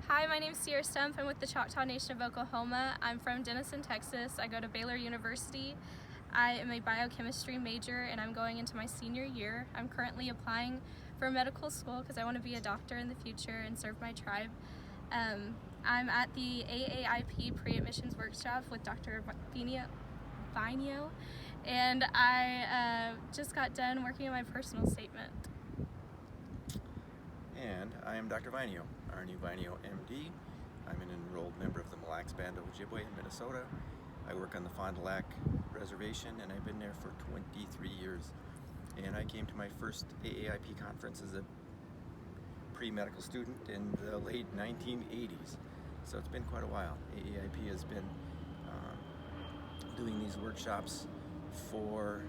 Hi, my name is Stumpff. I'm with the Choctaw Nation of Oklahoma. I'm from Denison, Texas. I go to Baylor University. I am a biochemistry major and I'm going into my senior year. I'm currently applying for medical school because I want to be a doctor in the future and serve my tribe. I'm at the AAIP pre-admissions workshop with Dr. Vainio, and I just got done working on my personal statement. And I am Dr. Vainio, Arne Vainio, MD. I'm an enrolled member of the Mille band of Ojibwe in Minnesota. I work on the Fond du Lac Reservation and I've been there for 23 years. And I came to my first AAIP conference as a pre-medical student in the late 1980s. So it's been quite a while. AAIP has been doing these workshops for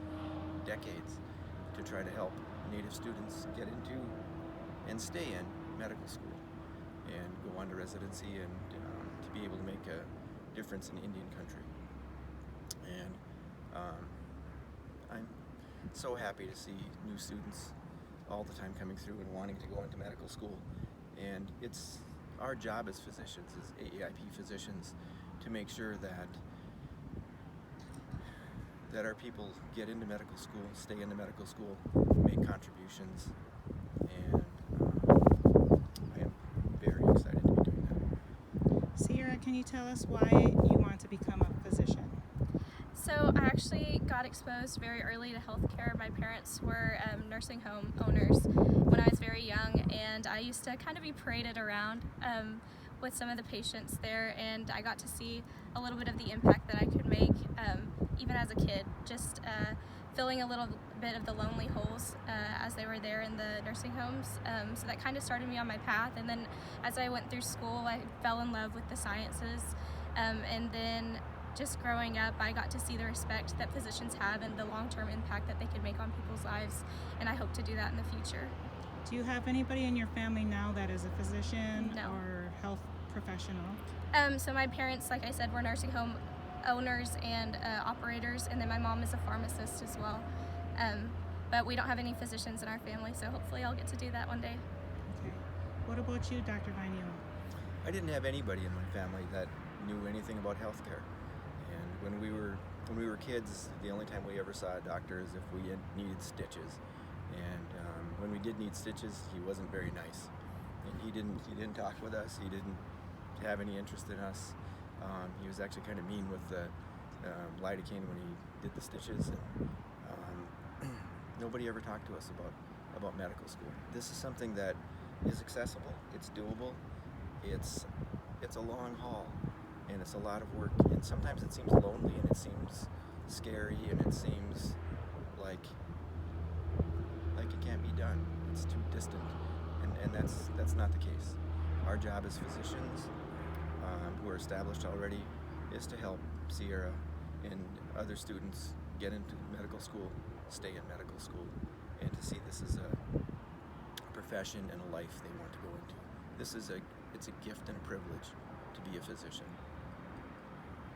decades to try to help Native students get into and stay in medical school and go on to residency and to be able to make a difference in Indian country. And I'm so happy to see new students all the time coming through and wanting to go into medical school. And it's our job as physicians, as AAIP physicians, to make sure that our people get into medical school, stay into medical school, make contributions, and I am very excited to be doing that. Sierra, can you tell us why you want to become a physician? So I actually got exposed very early to healthcare. My parents were nursing home owners when I was very young, and I used to kind of be paraded around with some of the patients there, and I got to see a little bit of the impact that I could make even as a kid, just filling a little bit of the lonely holes as they were there in the nursing homes. So that kind of started me on my path, and then as I went through school I fell in love with the sciences, and then just growing up I got to see the respect that physicians have and the long-term impact that they can make on people's lives, and I hope to do that in the future. Do you have anybody in your family now that is a physician No. or health professional? So my parents, like I said, were nursing home owners and operators, and then my mom is a pharmacist as well. But we don't have any physicians in our family, so hopefully I'll get to do that one day. Okay. What about you, Dr. Vainio? I didn't have anybody in my family that knew anything about healthcare. And when we were kids, the only time we ever saw a doctor is if we needed stitches. And when we did need stitches, he wasn't very nice. And he didn't talk with us. He didn't have any interest in us. He was actually kind of mean with the lidocaine when he did the stitches. And nobody ever talked to us about medical school. This is something that is accessible. It's doable. It's a long haul, and it's a lot of work. And sometimes it seems lonely, and it seems scary, and it seems like it can't be done. It's too distant, and that's not the case. Our job as physicians who are established already is to help Sierra and other students get into medical school, stay in medical school, and to see this as a profession and a life they want to go into. It's a gift and a privilege to be a physician.